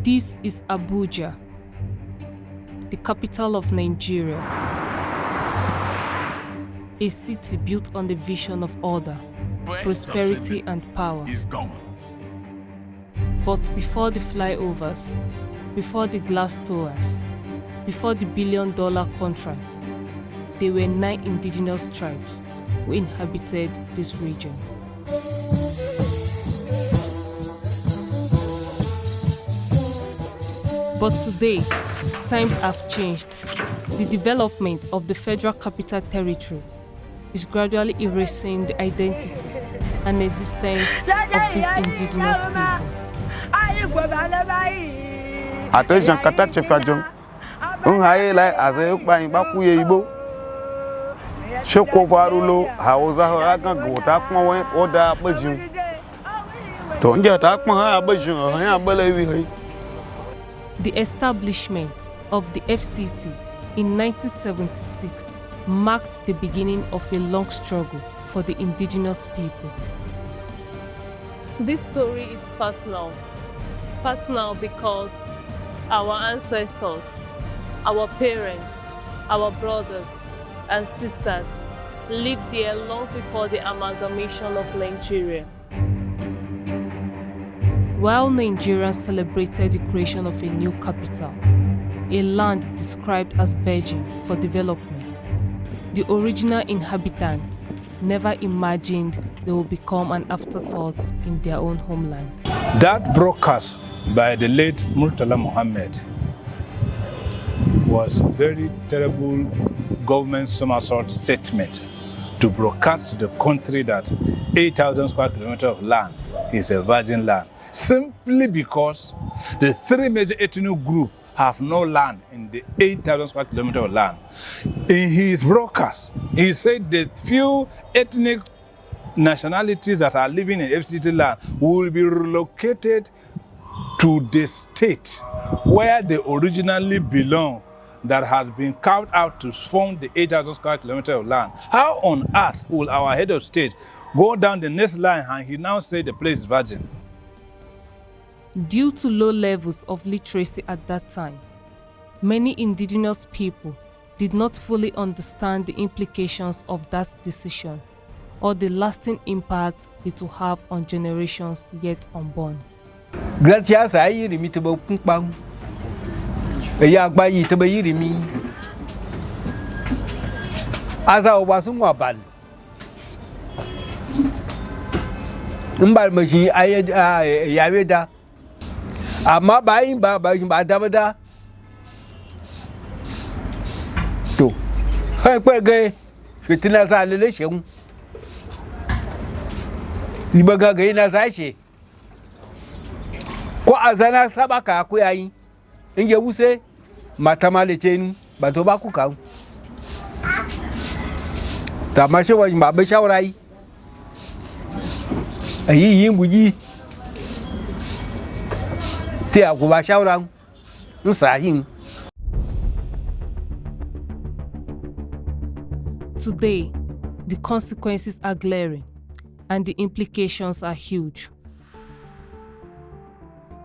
This is Abuja, the capital of Nigeria. A city built on the vision of order, prosperity and power. But before the flyovers, before the glass towers, before the billion-dollar contracts, there were 9 indigenous tribes who inhabited this region. But today, times have changed. The development of the Federal Capital Territory is gradually erasing the identity and existence of these indigenous people. Attention, kata chefajong. Unhaye lai azayuk ba imba kuye ibo. Shoko farulo hauza haka gota kwa oda bajun. Tonja ta kwa bajun ha balewi hai. The establishment of the FCT in 1976 marked the beginning of a long struggle for the indigenous people. This story is personal. Personal because our ancestors, our parents, our brothers and sisters lived there long before the amalgamation of Nigeria. While Nigerians celebrated the creation of a new capital, a land described as virgin for development, the original inhabitants never imagined they would become an afterthought in their own homeland. That broadcast by the late Murtala Muhammad was a very terrible government somersault statement to broadcast to the country that 8,000 square kilometers of land is a virgin land, simply because the 3 major ethnic groups have no land in the 8,000 square kilometers of land. In his broadcast, he said the few ethnic nationalities that are living in FCT land will be relocated to the state where they originally belong, that has been carved out to form the 8,000 square kilometers of land. How on earth will our head of state go down the next line and he now say the place is virgin? Due to low levels of literacy at that time, many indigenous people did not fully understand the implications of that decision or the lasting impact it will have on generations yet unborn. Gracias a irimi to bang. Ya gba yi to irimi. Asa obasun waban. Mbal mashi ayeda. Amma bayin ba da to kai kwege fitina sa leleshin ibaga ga ina sace ko azana sabaka ku yayi in ya wuse mata malice ni ba to ba ku kawo ta ma shi wani ba shawarai ayi yin buji Today, the consequences are glaring and the implications are huge.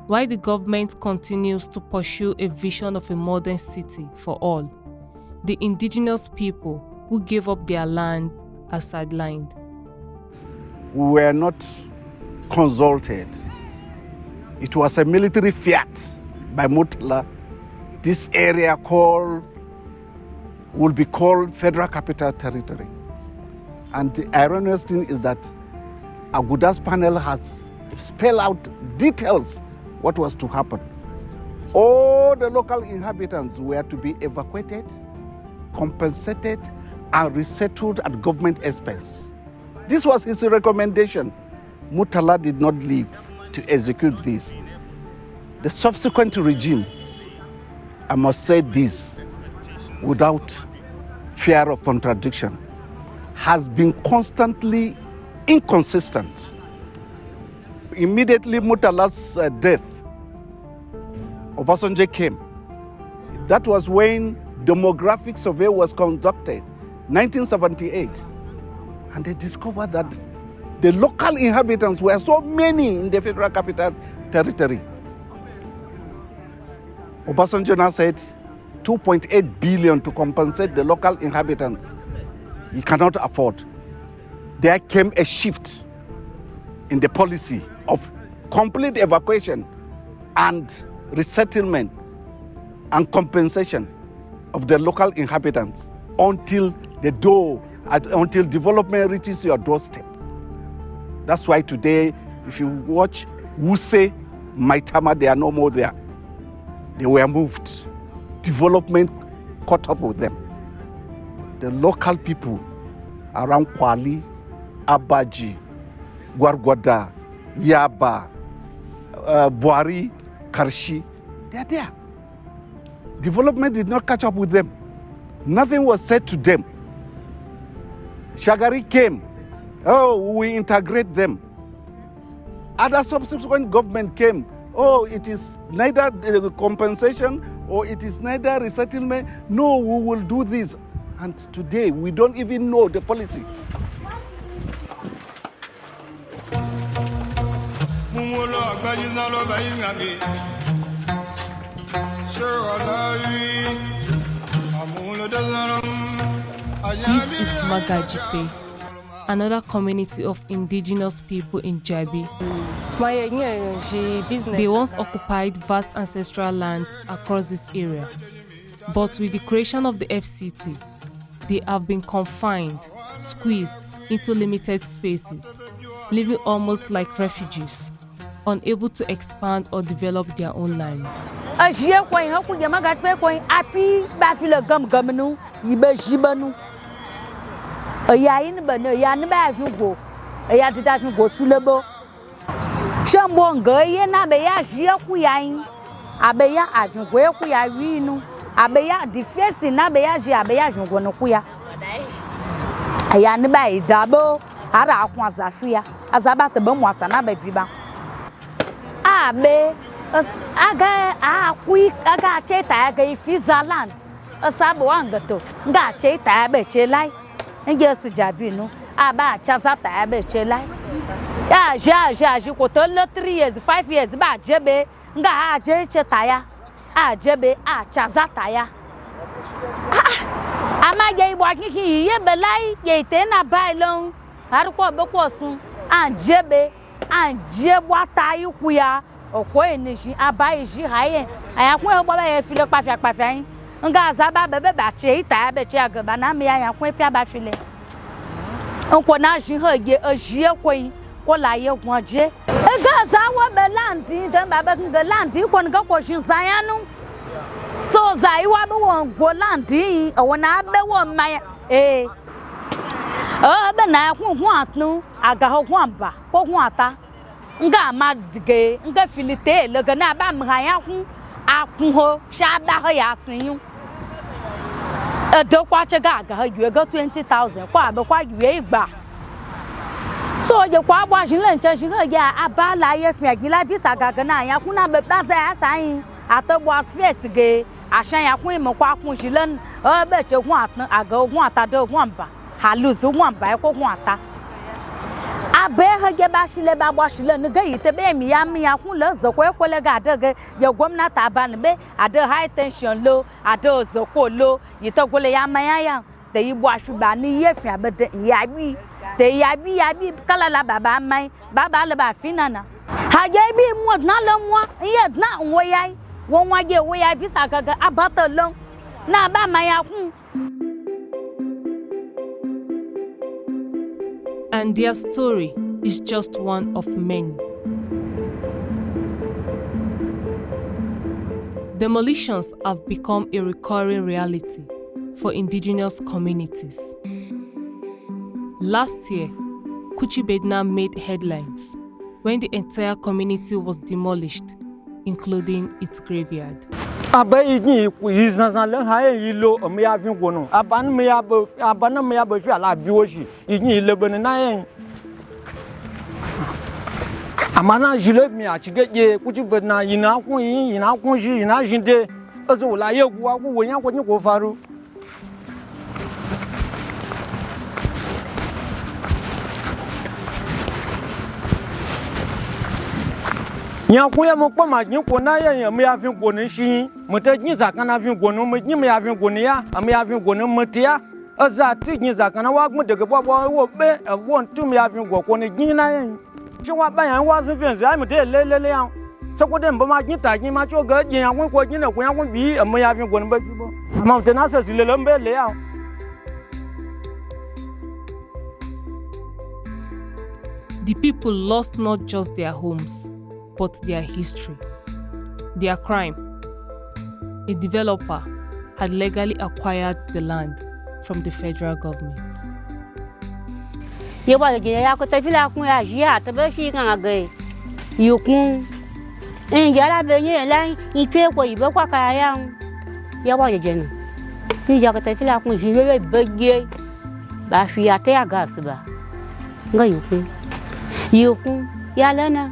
While the government continues to pursue a vision of a modern city for all, the indigenous people who gave up their land are sidelined. We were not consulted. It was a military fiat by Murtala. This area will be called Federal Capital Territory. And the ironious thing is that Aguda's panel has spelled out details what was to happen. All the local inhabitants were to be evacuated, compensated, and resettled at government expense. This was his recommendation. Murtala did not leave to execute this. The subsequent regime, I must say this without fear of contradiction, has been constantly inconsistent. Immediately Murtala's death, Obasanjo came. That was when demographic survey was conducted, 1978. And they discovered that the local inhabitants were so many in the Federal Capital Territory. Obasanjo now said 2.8 billion to compensate the local inhabitants. He cannot afford. There came a shift in the policy of complete evacuation and resettlement and compensation of the local inhabitants until development reaches your doorstep. That's why today, if you watch Wuse, Maitama, they are no more there. They were moved. Development caught up with them. The local people around Kwali, Abaji, Gwargwada, Yaba, Buari, Karshi, they are there. Development did not catch up with them. Nothing was said to them. Shagari came. Oh, we integrate them. Other subsequent government came. Oh, it is neither compensation or it is neither resettlement. No, we will do this. And today, we don't even know the policy. This is Magajipe, another community of indigenous people in Jabi. They once occupied vast ancestral lands across this area, but with the creation of the FCT, they have been confined, squeezed into limited spaces, living almost like refugees, unable to expand or develop their own land. Shambonga na beya jia kuyain abeya ajungwe kuya winu abeya defense na beya jia abeya jungwe no kuya aya ne ba idabo ara akun azafia azaba te ba mu asa na ba dwiba abe aga akui aga cheta aga Switzerland asabo angato nga cheta ba chelai nge su jabi no aba chaza ta ba chelai já, quando 3 years, 5 years, ba jebe, nga ha je chetaya, a jebe, a chazataya. Ama ye wakiki ye belai ye tena bailon, harko boko sun, an jebe, an jebwa tayu kuya, oko enishi, abai ji haye, ayakun e baba ye file pafia, nga zaba bebe ba che ita be che agba na me ayakun pia ba file. Onko na ji ha ye ajie koyin. Kola ye gwaje e gaza wa belandi dan baba de landi kon ga ko shin sayanu so zai wa be won go landi o na be won mai be na ku hu atnu aga ho amba ko hu ata nga ma dige nga filite le ga na ba mha ya hu akun ho sha ba ho ya sin e do kwa che ga ga yu ga 20,000 kwa be kwa yu igba. So je kwa bwa jinle nche jinle ya abala ye fia gila bisa gagana ya kuna be plaza ya sai atobwa space ge ashan ya kun mo kwa kun jinle be che kun atan aga kun atado kun amba haluzu kun amba ko kun ata abe ha ge ba shile ba bwa shile ne ge yite be mi ya kun le zo ko le ga de ye gwamnati aban be ade high tension lo ade zo ko lo yite gole ya ya de yi bwa shu ba ni ye fia be de ya bi te yabi kala la baba mai baba le ba finana ha ye bi mo na lo mo ye na wo yai won wa ye wo yai bi sa gaga abata lo na ba mai akun. And their story is just one of many. Demolitions have become a recurring reality for indigenous communities. Last year, Kuchibedna made headlines when the entire community was demolished, including its graveyard. Amana jile mi a chige ye Kuchibedna ina kun yin ina kun ji ina jinde ezo la ye ku wa ku wo yan ko ni ko faru. nya ku ya mo pa ma nyi ko na ya me ya fin ko ne shi mo te nyi za kana fin ko no mo nyi me ya fin ko ne ya me ya fin ko ne mo te ya aza ti nyi za kana wa gmu de ge bo wo be wo ntu me ya fin ko ne nyi na ya shi wa ba yan wa sun fin za me de le ya so ko de mba ma nyi ta nyi ma cho ge nyi ya ko nyi ne ko ya ko bi me ya fin ko ne ba bi bo ma te na se si le mbe le ya. The people lost not just their homes, but their history, their crime. A developer had legally acquired the land from the federal government. Ye ba ge ya ko ta fila kun ya ji ya ta ba shi kan ga yu kun en ya la be ye la ni pe ko ibe kwa ka ya ya ba je na ni ja ko ta fila kun ji ye be ge ba fi ya ta ya gas ba nga yu kun ya la na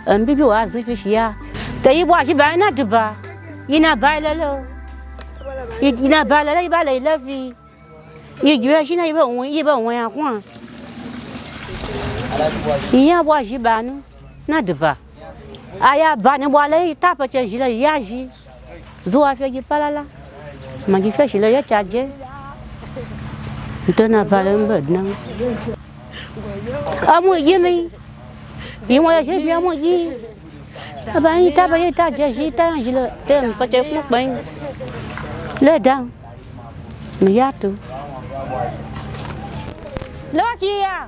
an bibi wa zin fi shi ya ta yi ba shi ba na duba ina ba la lo ina ba la ba la fi ye ju shi na ye ba won ya kun iya bwa ji banu na duba aya bani bwa le ta pa che ji le ya ji zuwa fe gi palala ma gi fe shi le ya chaje ntona bale mbadna amu yimi yi mo ya je bi amu yi aba yi ta ba yi ta je ji ta ji le te pa che ku pen le dan mi ya tu lo ki ya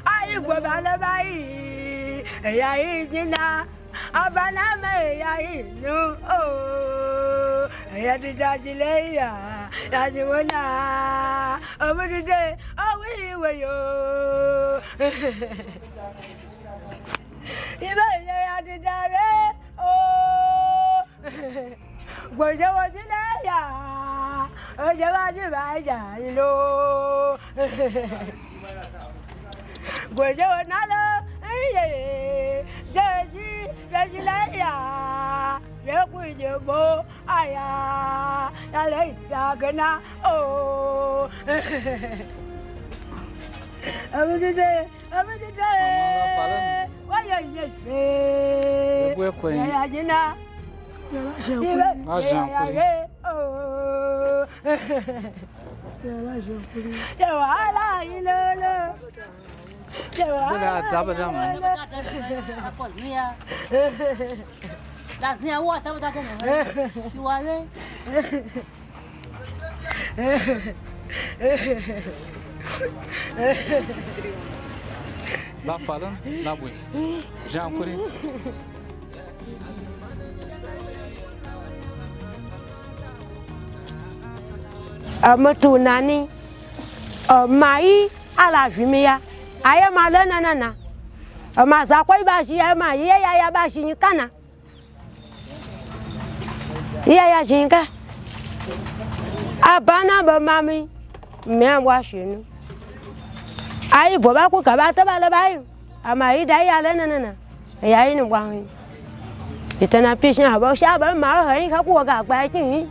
Ai gwabala bai ya jina abana me ya nu o ya dajile ya jiwana abudide awi wayo ibe ya didare o gwoje wodile ya o je wa di ba ya ilo gwoje wonalo jeji ya re bo aya ya le ya gana o abudide wa ya ya jina ya wala ilolo Bila taba jamu. Lazima wa taba tata ne. Shiwale. La fala, la bui. Já kuri. Amatunani. Mai ala vimia. Aya malana nana amaza kwa ibashi ya ma ya bashi nyikana ya jinga abana ba mami me wa shinu ai bo ba ku ka ba ta ba la bai ama ida ya la nana ya yin gwan itana pishin ha sha ba ma ha yin ka ku ga gba kin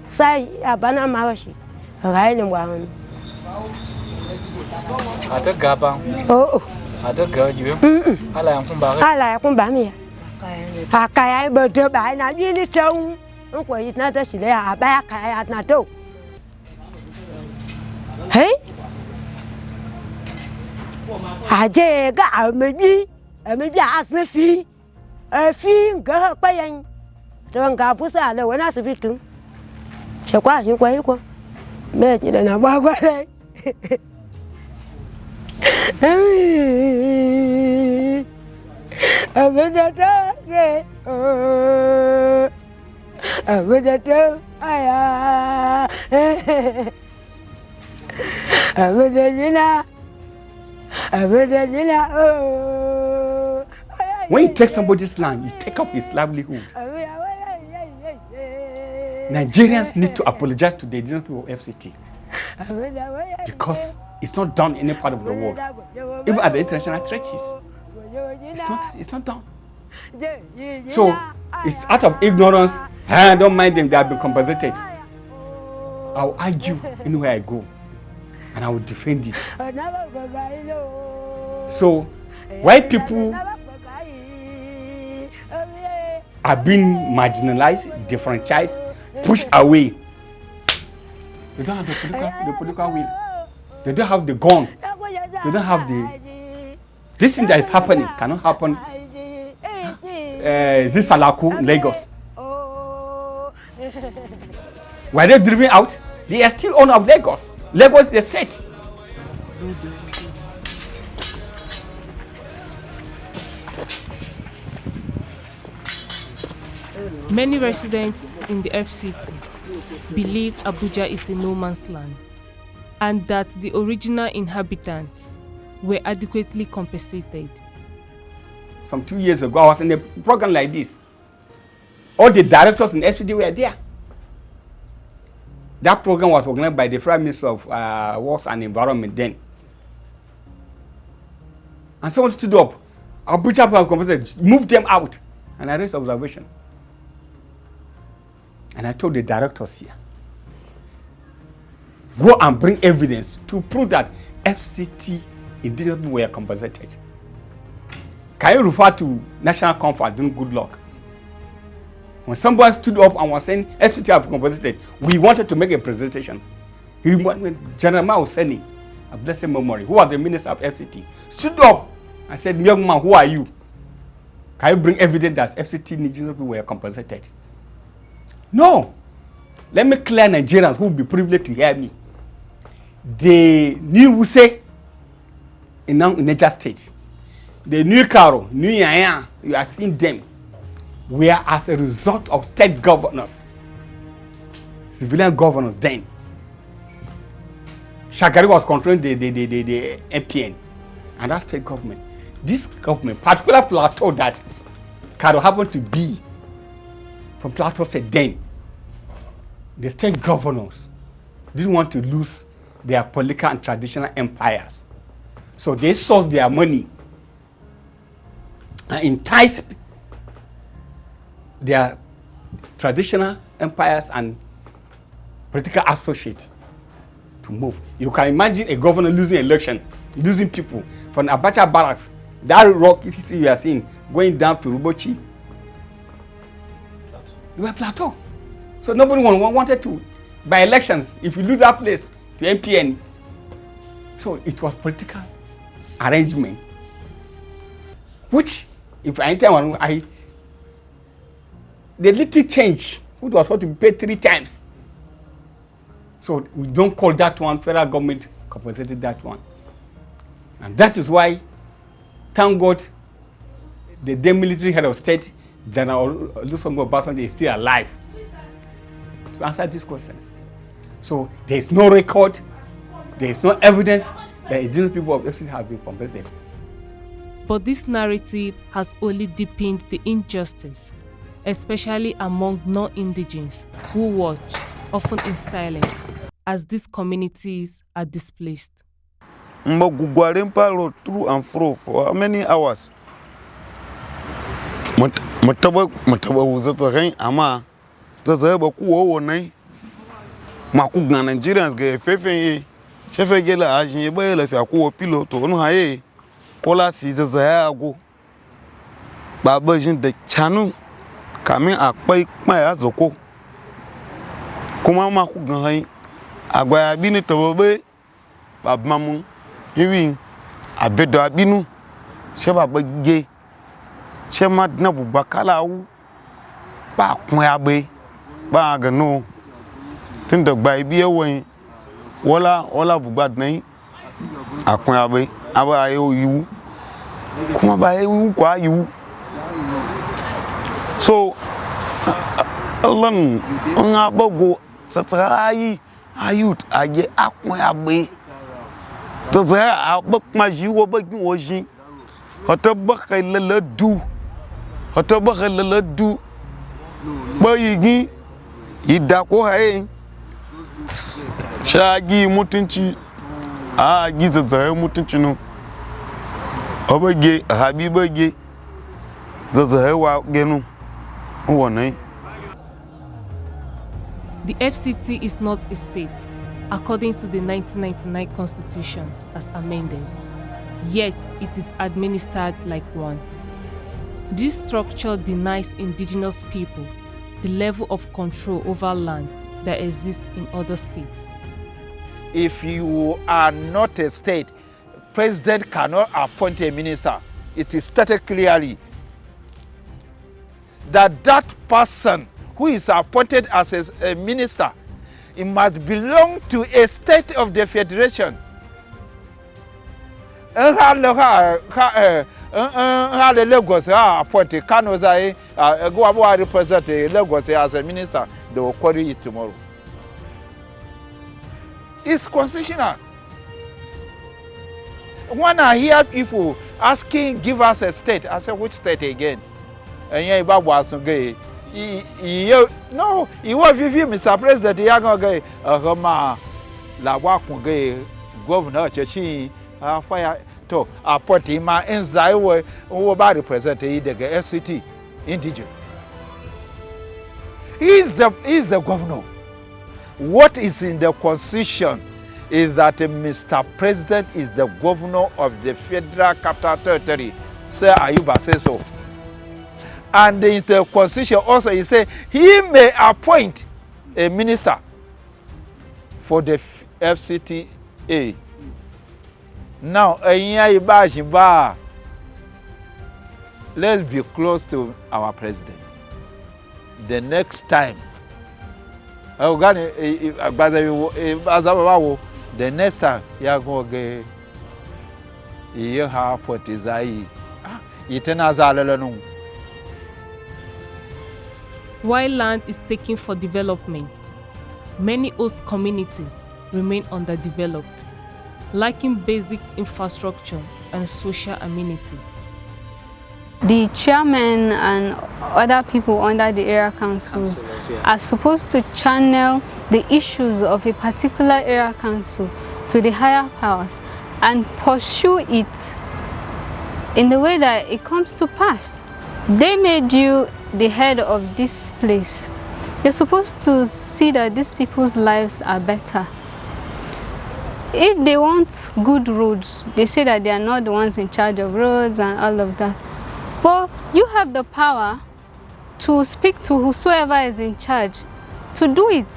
sai abana ma wa shi ga yin gwan Ada gabang. Oh. Ada gaju. Ala yang pun bagi. Ala yang pun bagi. Kaya berdua baik nak jadi jauh. Aku itu nanti sila apa kaya nanti tu. Hei. Aje ke amibi asal fi enggak apa yang. Jangan kapu sahaja, wana sebitu. Siapa sih kau itu? Macam mana nama kau ni? Abuja ayah, Abuja jina, When you take somebody's land, you take up his livelihood. Nigerians need to apologize to the indigenous people of FCT because it's not done in any part of the world, even at the international churches. It's not done. So it's out of ignorance. I don't mind them; they have been compensated. I'll argue anywhere I go, and I will defend it. So why people are being marginalized, differentiated, pushed away? They don't have the political will. They don't have the gun. They don't have the. This thing that is happening cannot happen. This Salaku, Lagos. Were they driven out? They are still owner of Lagos. Lagos is the state. Many residents in the FCT believe Abuja is a no man's land and that the original inhabitants were adequately compensated. Some 2 years ago, I was in a program like this. All the directors in FCT were there. That program was organized by the Prime Minister of Works and Environment then. And someone stood up. Abuja people compensated, moved them out. And I raised observation. And I told the directors here, go and bring evidence to prove that FCT indigenous people were compensated. Can you refer to National Conference during Good Luck? When somebody stood up and was saying FCT have compensated, we wanted to make a presentation. When General Mao Seni, a blessed memory, who was the minister of FCT, stood up and said, young man, who are you? Can you bring evidence that FCT indigenous people were compensated? No. Let me clear Nigerians who will be privileged to hear me. The new Wuse in Niger State, the new Karo, new Yaya, you are seeing them, were as a result of state governors, civilian governors then. Shagari was controlling the MPN and that state government. This government, particular plateau that Karo happened to be from Plateau State then, the state governors didn't want to lose their political and traditional empires. So they sold their money and enticed their traditional empires and political associates to move. You can imagine a governor losing election, losing people from Abacha barracks. That rock you are seeing going down to Rubochi. They were plateau. So nobody wanted to, by elections, if you lose that place to MPN. So it was political arrangement, which, if I enter one, the little change, which was supposed to be paid 3 times. So we don't call that one, federal government compensated that one. And that is why, thank God, the then military head of state, General Olusegun Obasanjo, is still alive to answer these questions. So there is no record, there is no evidence that indigenous people of FCT have been compensated. But this narrative has only deepened the injustice, especially among non-indigenous who watch, often in silence, as these communities are displaced. Mbagugwarempa through and fro for how many hours? Mataba uzata gain ama zazaba kuwo wonai makugna Nigerians ge fefe chefe gela ajin ba la fi akuwo piloto onu haye kola si zazaya ago baba jin da chanu kamin apai pa ya zoko kuma makugna hayi agba abini tobobe babmamu hiwi abedo abinu se baba ge se madna bubakala wu ba kun agbe ba gano tinda gba ibi ewon wala bugbadnan akun agbe aba ayo yiwu kuma ba yiwu kwa yiwu so Allah on abago satrai ayut aje akun agbe to za a ba ma ji wo ba gi wo ji hoto ba khailala du hoto ba khailala du ba yi gi ida ko haye shagi mutunci a gi za mutunci no obage habibage za wa genu wonai. The FCT is not a state, according to the 1999 Constitution as amended, yet it is administered like one. This structure denies indigenous people the level of control over land that exists in other states. If you are not a state, president cannot appoint a minister. It is stated clearly that that person who is appointed as a minister, it must belong to a state of the federation. Lagos appointed Kano go represent Lagos as a minister. They will query it tomorrow. It's constitutional. When I hear people asking, give us a state, I say, which state again? And yeah, no, you want to Mr. President, you are going to la wakun gay governor Chechi, fire to appoint him in Zaiwe, who about representing the FCT, indigenous. He is the governor. What is in the constitution is that Mr. President is the governor of the Federal Capital Territory. Sir Ayuba says so. And in the constitution also he says he may appoint a minister for the FCTA. Now, let's be close to our president. The next time, the next time you are going to get what is While land is taken for development, many host communities remain underdeveloped, lacking basic infrastructure and social amenities. The chairman and other people under the area council are supposed to channel the issues of a particular area council to the higher powers and pursue it in the way that it comes to pass. They made you the head of this place. You're supposed to see that these people's lives are better. If they want good roads, they say that they are not the ones in charge of roads and all of that. But you have the power to speak to whosoever is in charge to do it.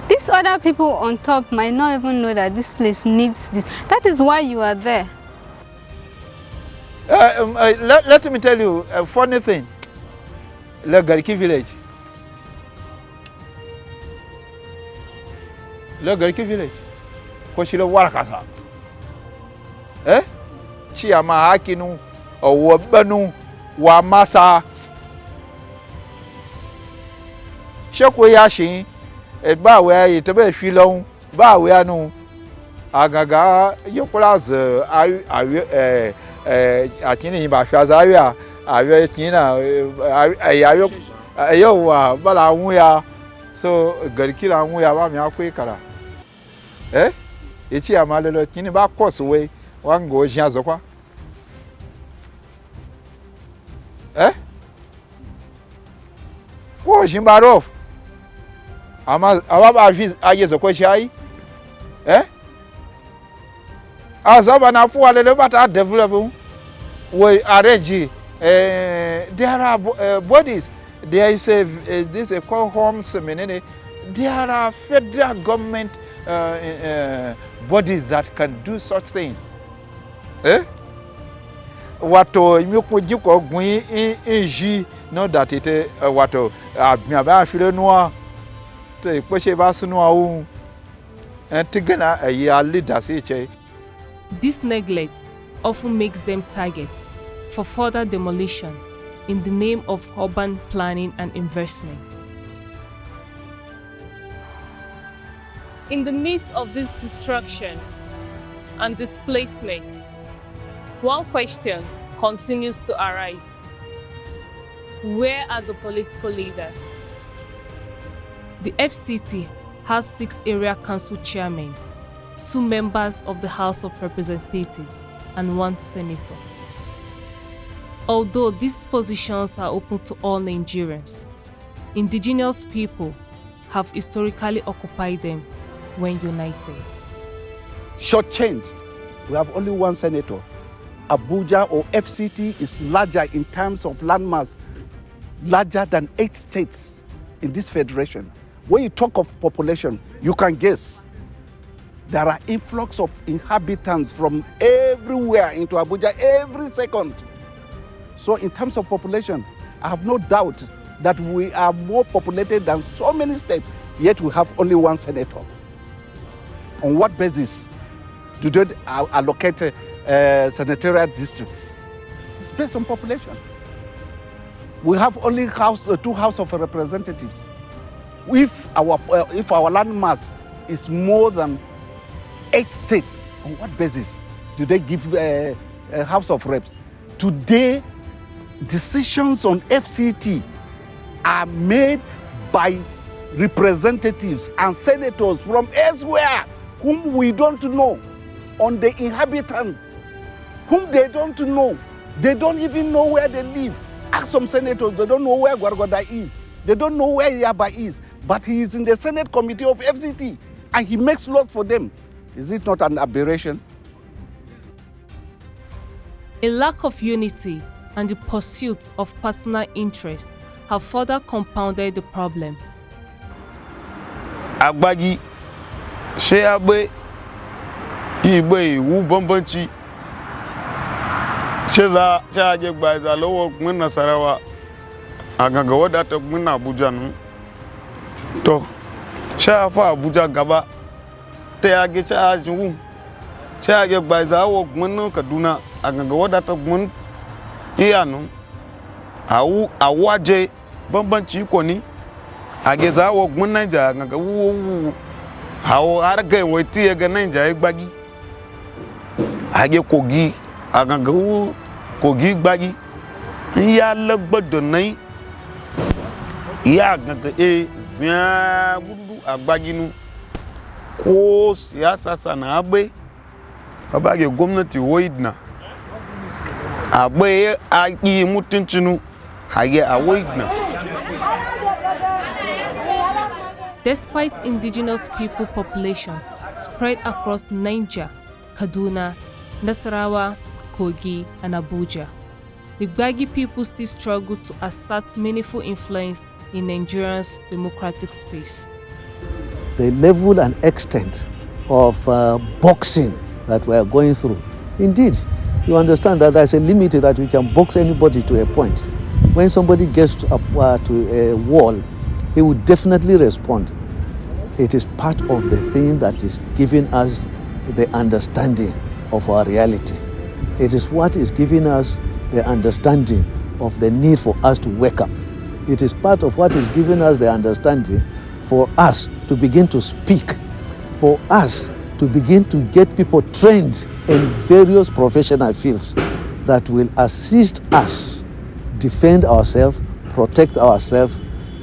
These other people on top might not even know that this place needs this. That is why you are there. Let me tell you a funny thing. Gariki village. Gariki village. Koshiro Warakasa. Chiama Hakinu or Wabanu Wamasa Shokwayashi, a Bawe, it be Filon, Baweanu, Agaga, Yokolas, Akini Bashazaria, Ayakina, Ayowa, Balamuya, so Garikila Muya Quickara. It's a malolo Kiniba course away, one goes Yazokwa. Go Jimbarov. Ayes a question. As Abana poor little but developing, we arrange. There are bodies. There is this a call home seminary. There are federal government bodies that can do such things. Wato imekujuko gwi inji no that it wato abia file noa te kwese ba sunu awu entigana ya leaders eche. This neglect often makes them targets for further demolition in the name of urban planning and investment. In the midst of this destruction, and displacement. One question continues to arise. Where are the political leaders? The FCT has 6 area council chairmen, 2 members of the House of Representatives, and 1 senator. Although these positions are open to all Nigerians, indigenous people have historically occupied them when united. Shortchanged, we have only 1 senator. Abuja or FCT is larger in terms of landmass, larger than 8 states in this federation. When you talk of population, you can guess. There are influx of inhabitants from everywhere into Abuja every second. So in terms of population, I have no doubt that we are more populated than so many states, yet we have only 1 senator. On what basis do they allocate senatorial districts? It's based on population. We have only 2 House of Representatives. If our land mass is more than 8 states, on what basis do they give a House of Reps? Today, decisions on FCT are made by representatives and senators from elsewhere whom we don't know, on the inhabitants, whom they don't know. They don't even know where they live. Ask some senators, they don't know where Gwargoda is. They don't know where Yaba is. But he is in the Senate Committee of FCT and he makes laws for them. Is it not an aberration? A lack of unity and the pursuit of personal interest have further compounded the problem. Agbagi, Sheabe, Ibe, Wu Bombanchi, Sheza, Shajek by the lower Gmina Sarawa, Agagawa that of Gmina Abuja. To Shafa Abuja Gaba, Teage Shaju, Shajek by the hour Gmina Kaduna, Agagawa that of Gmun Ianu, Awaje, Bombanchi Koni, Agazawa Gmunaja, Agawu, how Arga Wati Agananja Bagi, Age Kogi, Agagawu, Kogi Bagi, Ya Lagbadonai, Ya Gaga Via Budu Abaginu, Ko Siasa Sanabe, Abage Gomnati Woidna. Abe Agi Mutinchinu, Hage Awoidna. Despite indigenous people population spread across Niger, Kaduna, Nasarawa, Kogi, and Abuja, the Gbagi people still struggle to assert meaningful influence in Nigeria's democratic space. The level and extent of boxing that we are going through, indeed, you understand that there's a limit that we can box anybody to a point. When somebody gets to a wall, he will definitely respond. It is part of the thing that is giving us the understanding of our reality. It is what is giving us the understanding of the need for us to wake up. It is part of what is giving us the understanding for us to begin to speak, for us to begin to get people trained in various professional fields that will assist us defend ourselves, protect ourselves,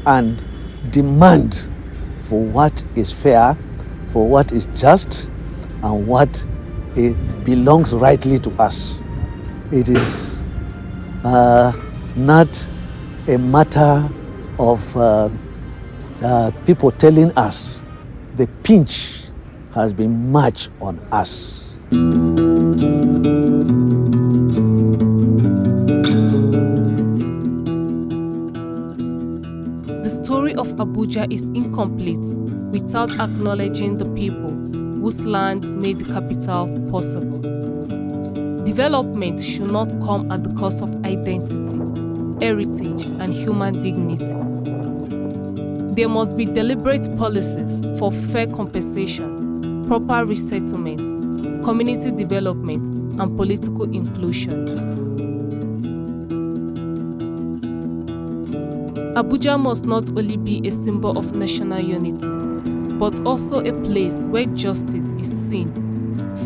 and demand for what is fair, for what is just, and what it belongs rightly to us. It is not a matter of people telling us. The pinch has been much on us. The story of Abuja is incomplete without acknowledging the people whose land made the capital possible. Development should not come at the cost of identity, heritage, and human dignity. There must be deliberate policies for fair compensation, proper resettlement, community development, and political inclusion. Abuja must not only be a symbol of national unity, but also a place where justice is seen,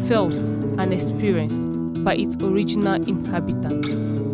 felt, and experienced by its original inhabitants.